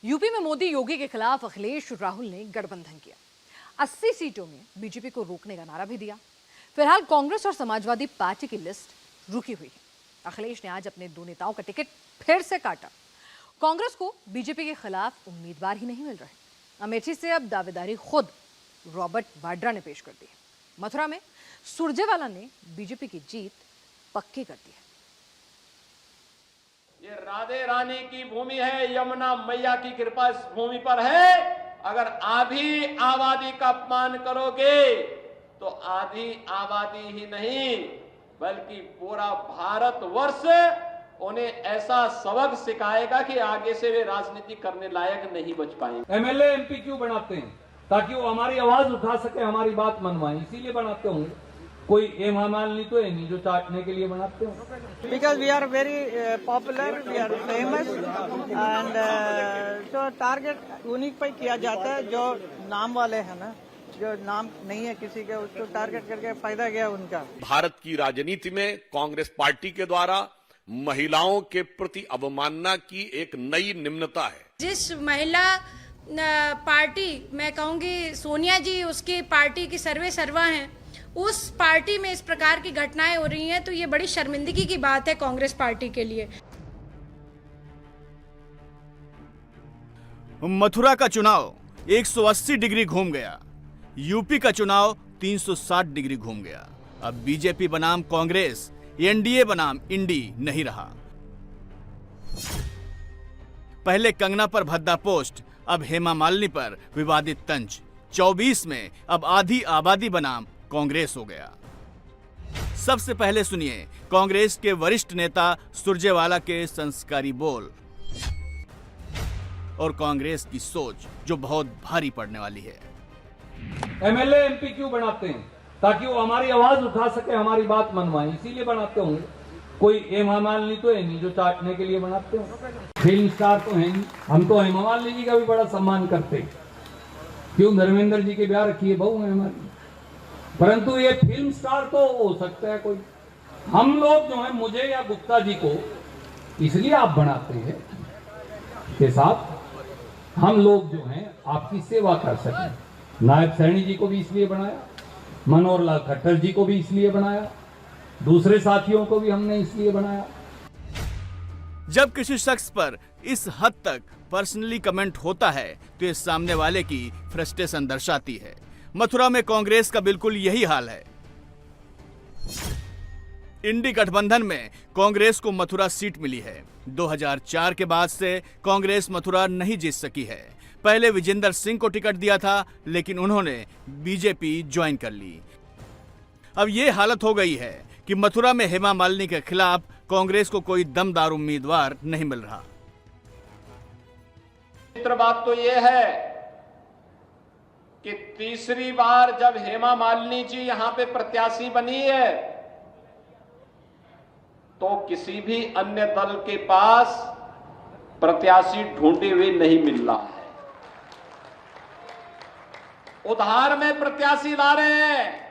UP में मोदी योगी के खिलाफ अखिलेश राहुल ने गठबंधन किया। 80 सीटों में बीजेपी को रोकने का नारा भी दिया। फिलहाल कांग्रेस और समाजवादी पार्टी की लिस्ट रुकी हुई है। अखिलेश ने आज अपने दो नेताओं का टिकट फिर से काटा। कांग्रेस को बीजेपी के खिलाफ उम्मीदवार ही नहीं मिल रहे। अमेठी से अब दावेदारी खुद रॉबर्ट वाड्रा ने पेश कर दी है। मथुरा में सुरजेवाला ने बीजेपी की जीत पक्की कर दी है। ये राधे रानी की भूमि है, यमुना मैया की कृपा इस भूमि पर है। अगर आधी आबादी का अपमान करोगे तो आधी आबादी ही नहीं बल्कि पूरा भारतवर्ष उन्हें ऐसा सबक सिखाएगा कि आगे से वे राजनीति करने लायक नहीं बच पाएंगे। एमएलए एमपी क्यों बनाते हैं? ताकि वो हमारी आवाज उठा सके, हमारी बात मनवाएं, इसीलिए बनाते होंगे। कोई हेमा मालिनी तो है नहीं जो चाटने के लिए बनाते हो। Because we are very popular, we are famous and so target उन्हीं पे किया जाता है जो नाम वाले हैं ना, जो नाम नहीं है किसी के उसको टारगेट करके फायदा गया उनका। भारत की राजनीति में कांग्रेस पार्टी के द्वारा महिलाओं के प्रति अवमानना की एक नई निम्नता है। जिस महिला पार्टी मैं कहूंगी सोनिया जी उसकी पार्टी की सर्वे सर्वा हैं, उस पार्टी में इस प्रकार की घटनाएं हो रही हैं तो ये बड़ी शर्मिंदगी की बात है कांग्रेस पार्टी के लिए। मथुरा का चुनाव 180 डिग्री घूम गया, यूपी का चुनाव 360 डिग्री घूम गया। अब बीजेपी बनाम कांग्रेस, एनडीए बनाम इंडी नहीं रहा। पहले कंगना पर भद्दा पोस्ट, अब हेमा मालिनी पर विवादित तंज। 24 में अब आधी आबादी बनाम कांग्रेस हो गया। सबसे पहले सुनिए कांग्रेस के वरिष्ठ नेता सुरजेवाला के संस्कारी बोल और कांग्रेस की सोच जो बहुत भारी पड़ने वाली है। एमएलए एमपी क्यों बनाते हैं? ताकि वो हमारी आवाज उठा सके, हमारी बात मनवाएं, इसीलिए बनाते होंगे। कोई हेमा मालिनी तो है नहीं जो चाटने के लिए बनाते हो। फिल्म स्टार तो है नहीं। हम तो हेमा मालिनी जी का भी बड़ा सम्मान करते हैं। क्यों, धर्मेंद्र जी के ब्याह रखी है बहू है हमारी। परंतु ये फिल्म स्टार तो हो सकता है कोई। हम लोग जो है, मुझे या गुप्ता जी को इसलिए आप बनाते हैं के साथ हम लोग जो हैं आपकी सेवा कर सकें। नायब सैनी जी को भी इसलिए बनाया, मनोहर लाल खट्टर जी को भी इसलिए बनाया, दूसरे साथियों को भी हमने इसलिए बनाया। जब किसी शख्स पर इस हद तक पर्सनली कमेंट होता है तो ये सामने वाले की फ्रस्ट्रेशन दर्शाती है। मथुरा में कांग्रेस का बिल्कुल यही हाल है। इंडी गठबंधन में कांग्रेस को मथुरा सीट मिली है। 2004 के बाद से कांग्रेस मथुरा नहीं जीत सकी है। पहले विजेंद्र सिंह को टिकट दिया था लेकिन उन्होंने बीजेपी ज्वाइन कर ली। अब ये हालत हो गई है कि मथुरा में हेमा मालिनी के खिलाफ कांग्रेस को कोई दमदार उम्मीदवार नहीं मिल रहा। बात तो यह है कि तीसरी बार जब हेमा मालिनी जी यहां पे प्रत्याशी बनी है तो किसी भी अन्य दल के पास प्रत्याशी ढूंढे हुए नहीं मिल रहा है। उधार में प्रत्याशी ला रहे हैं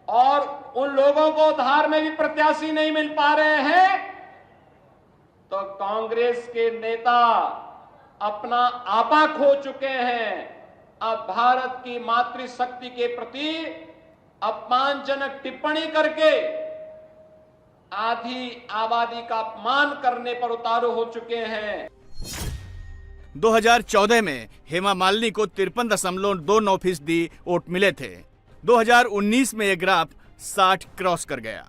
और उन लोगों को उधार में भी प्रत्याशी नहीं मिल पा रहे हैं तो कांग्रेस के नेता अपना आपा खो चुके हैं। अब भारत की मातृशक्ति के प्रति अपमानजनक टिप्पणी करके आधी आबादी का अपमान करने पर उतारू हो चुके हैं। 2014 में हेमा मालिनी को 53.29% वोट मिले थे। 2019 में यह ग्राफ 60 क्रॉस कर गया।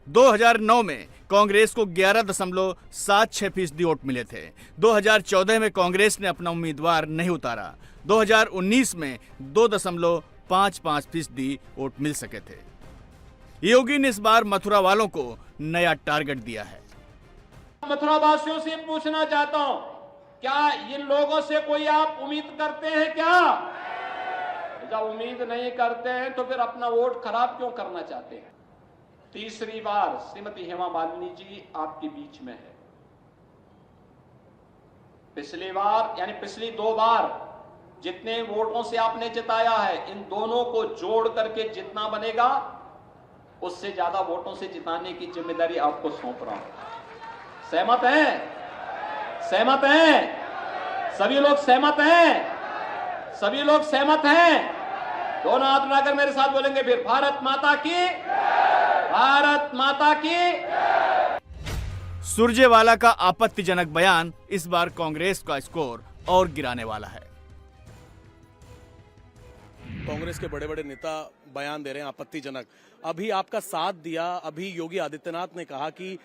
2009 में कांग्रेस को 11.76% वोट मिले थे। 2014 में कांग्रेस ने अपना उम्मीदवार नहीं उतारा। 2019 में 2.55% वोट मिल सके थे। योगी ने इस बार मथुरा वालों को नया टारगेट दिया है। मथुरा वासियों से पूछना चाहता हूं, क्या इन लोगों से कोई आप उम्मीद करते हैं? क्या जब उम्मीद नहीं करते हैं तो फिर अपना वोट खराब क्यों करना चाहते हैं? तीसरी बार श्रीमती हेमा मालिनी जी आपके बीच में है। पिछली बार यानी पिछली 2 बार जितने वोटों से आपने जिताया है, इन दोनों को जोड़ करके जितना बनेगा उससे ज्यादा वोटों से जिताने की जिम्मेदारी आपको सौंप रहा हूं। सहमत हैं? सहमत हैं? सभी लोग सहमत हैं? सभी लोग सहमत हैं? दोनों हाथ उठाकर मेरे साथ बोलेंगे फिर, भारत माता की, भारत माता की। सुरजेवाला का आपत्तिजनक बयान इस बार कांग्रेस का स्कोर और गिराने वाला है। कांग्रेस के बड़े बड़े नेता बयान दे रहे हैं आपत्तिजनक। अभी आपका साथ दिया, अभी योगी आदित्यनाथ ने कहा कि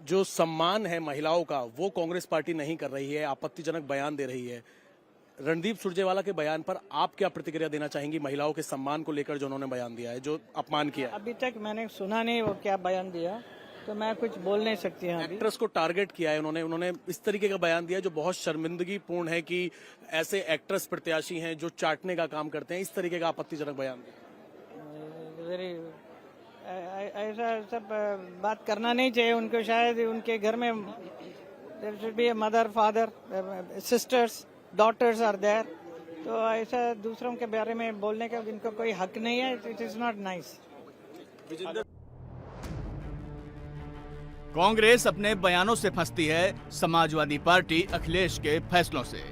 जो सम्मान है महिलाओं का वो कांग्रेस पार्टी नहीं कर रही है, आपत्तिजनक बयान दे रही है। रणदीप सुरजेवाला के बयान पर आप क्या प्रतिक्रिया देना चाहेंगी, महिलाओं के सम्मान को लेकर जो उन्होंने बयान दिया है, जो अपमान किया है? अभी तक मैंने सुना नहीं वो क्या बयान दिया, तो मैं कुछ बोल नहीं सकती हूँ अभी। एक्ट्रेस को टारगेट किया है उन्होंने इस तरीके का बयान दिया जो बहुत शर्मिंदगीपूर्ण है कि ऐसे एक्ट्रेस प्रत्याशी हैं जो चाटने का काम करते हैं, इस तरीके का आपत्तिजनक बयान दिया। वेरी ऐसा सब बात करना नहीं चाहिए उनको। शायद उनके घर में there should be mother, father, sisters, daughters are there, तो ऐसा दूसरों के बारे में बोलने का इनको कोई हक नहीं है। It is not nice. Congress अपने बयानों से फंसती है, समाजवादी पार्टी अखिलेश के फैसलों से।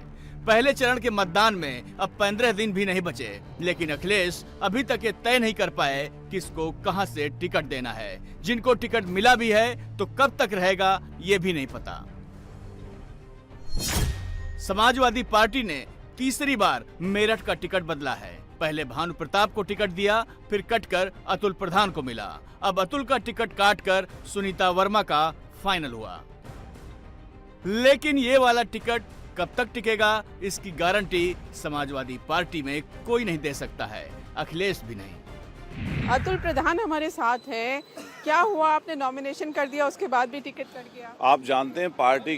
पहले चरण के मतदान में अब 15 दिन भी नहीं बचे, लेकिन अखिलेश अभी तक ये तय नहीं कर पाए किसको कहां से टिकट देना है। जिनको टिकट मिला भी है तो कब तक रहेगा ये भी नहीं पता। समाजवादी पार्टी ने तीसरी बार मेरठ का टिकट बदला है। पहले भानु प्रताप को टिकट दिया, फिर कटकर अतुल प्रधान को मिला। अब अतुल का टिकट काटकर सुनीता वर्मा का फाइनल हुआ। लेकिन ये वाला टिकट कब तक टिकेगा इसकी गारंटी समाजवादी पार्टी में कोई नहीं दे सकता है, अखिलेश भी नहीं। अतुल प्रधान हमारे साथ है। क्या हुआ, आपने नॉमिनेशन कर दिया उसके बाद भी टिकट कट गया? आप जानते हैं पार्टी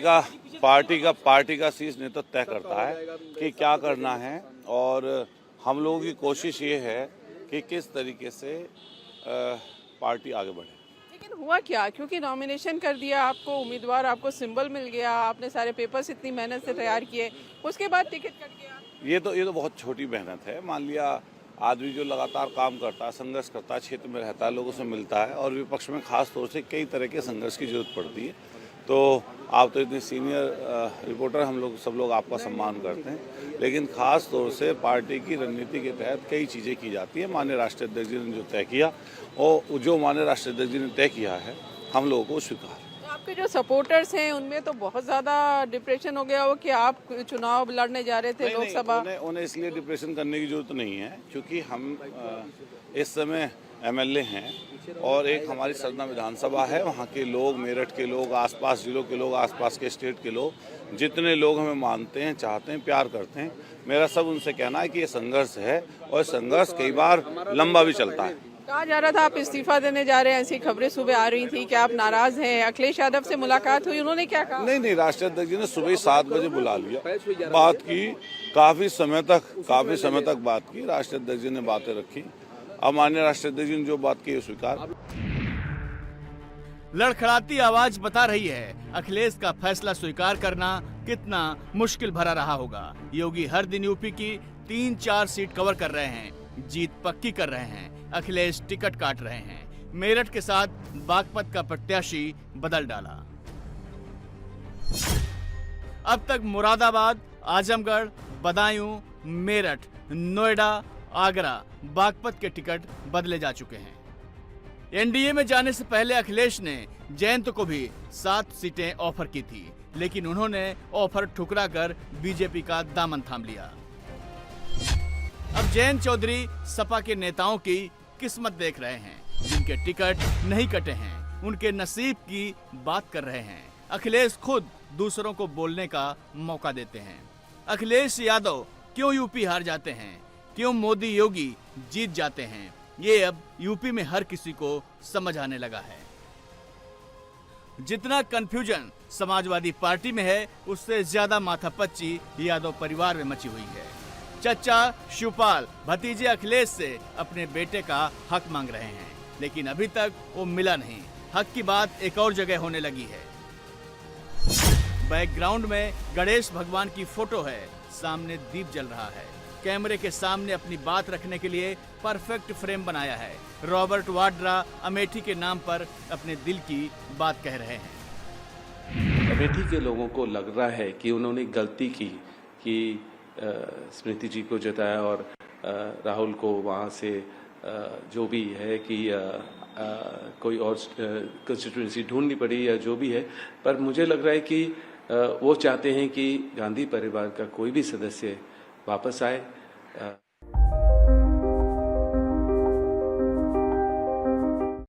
का शीर्ष नेतृत्व तय करता है कि क्या करना है, और हम लोगों की कोशिश ये है कि किस तरीके से पार्टी आगे बढ़े। लेकिन हुआ क्या, क्योंकि नॉमिनेशन कर दिया, आपको उम्मीदवार, आपको सिंबल मिल गया, आपने सारे पेपर्स इतनी मेहनत से तैयार किए, उसके बाद टिकट कट गया? ये तो बहुत छोटी मेहनत है। मान लिया आदमी जो लगातार काम करता है, संघर्ष करता है, क्षेत्र में रहता है, लोगों से मिलता है, और विपक्ष में खास तौर से कई तरह के संघर्ष की जरूरत पड़ती है। तो आप तो इतने सीनियर रिपोर्टर, हम लोग सब लोग आपका सम्मान करते हैं, लेकिन खास तौर से पार्टी की रणनीति के तहत कई चीज़ें की जाती है। माननीय राष्ट्रीय अध्यक्ष जी ने जो तय किया, और जो माननीय राष्ट्रीय अध्यक्ष जी ने तय किया है, हम लोगों को स्वीकार। आपके जो सपोर्टर्स हैं उनमें तो बहुत ज़्यादा डिप्रेशन हो गया हो कि आप चुनाव लड़ने जा रहे थे लोकसभा। उन्हें इसलिए डिप्रेशन करने की जरूरत नहीं है, क्योंकि हम इस समय एमएलए हैं, और एक हमारी सदना विधानसभा है। वहाँ के लोग, मेरठ के लोग, आसपास जिलों के लोग, आसपास के स्टेट के लोग, जितने लोग हमें मानते हैं, चाहते हैं, प्यार करते हैं, मेरा सब उनसे कहना है कि ये संघर्ष है, और संघर्ष कई बार लंबा भी चलता है। कहा जा रहा था आप इस्तीफा देने जा रहे हैं, ऐसी खबरें सुबह आ रही थी कि आप नाराज हैं। अखिलेश यादव से मुलाकात हुई, उन्होंने क्या कहा? नहीं, राष्ट्रीय अध्यक्ष जी ने सुबह 7 बजे बुला लिया, बात की, काफी समय तक बात की। राष्ट्रीय अध्यक्ष जी ने बातें रखी, अब माननीय राष्ट्रीय अध्यक्ष जी ने जो बात की स्वीकार। लड़खड़ाती आवाज बता रही है अखिलेश का फैसला स्वीकार करना कितना मुश्किल भरा रहा होगा। योगी हर दिन यूपी की 3-4 सीट कवर कर रहे हैं, जीत पक्की कर रहे हैं। अखिलेश टिकट काट रहे हैं। मेरठ के साथ बागपत का प्रत्याशी बदल डाला। अब तक मुरादाबाद, आजमगढ़, बदायूं, मेरठ, नोएडा, आगरा, बागपत के टिकट बदले जा चुके हैं। एनडीए में जाने से पहले अखिलेश ने जयंत को भी 7 सीटें ऑफर की थी, लेकिन उन्होंने ऑफर ठुकराकर बीजेपी का दामन थाम लिया। अब जयंत चौधरी सपा के नेताओं की किस्मत देख रहे हैं, जिनके टिकट नहीं कटे हैं, उनके नसीब की बात कर रहे हैं। अखिलेश खुद दूसरों को बोलने का मौका देते हैं। अखिलेश यादव क्यों यूपी हार जाते हैं, क्यों मोदी योगी जीत जाते हैं, ये अब यूपी में हर किसी को समझ आने लगा है। जितना कंफ्यूजन समाजवादी पार्टी में है, उससे ज्यादा माथापच्ची यादव परिवार में मची हुई है। चचा शिवपाल भतीजे अखिलेश से अपने बेटे का हक मांग रहे हैं, लेकिन अभी तक वो मिला नहीं। हक की बात एक और जगह होने लगी है। बैकग्राउंड में गणेश भगवान की फोटो है, सामने दीप जल रहा है। कैमरे के सामने अपनी बात रखने के लिए परफेक्ट फ्रेम बनाया है। रॉबर्ट वाड्रा अमेठी के नाम पर अपने दिल की बात कह रहे हैं। अमेठी के लोगों को लग रहा है कि उन्होंने गलती की कि स्मृति जी को जिताया और राहुल को वहाँ से जो भी है कि कोई और कंस्टिट्यूंसी ढूंढनी पड़ी या जो भी है, पर मुझे लग रहा है कि वो चाहते हैं कि गांधी परिवार का कोई भी सदस्य वापस आए।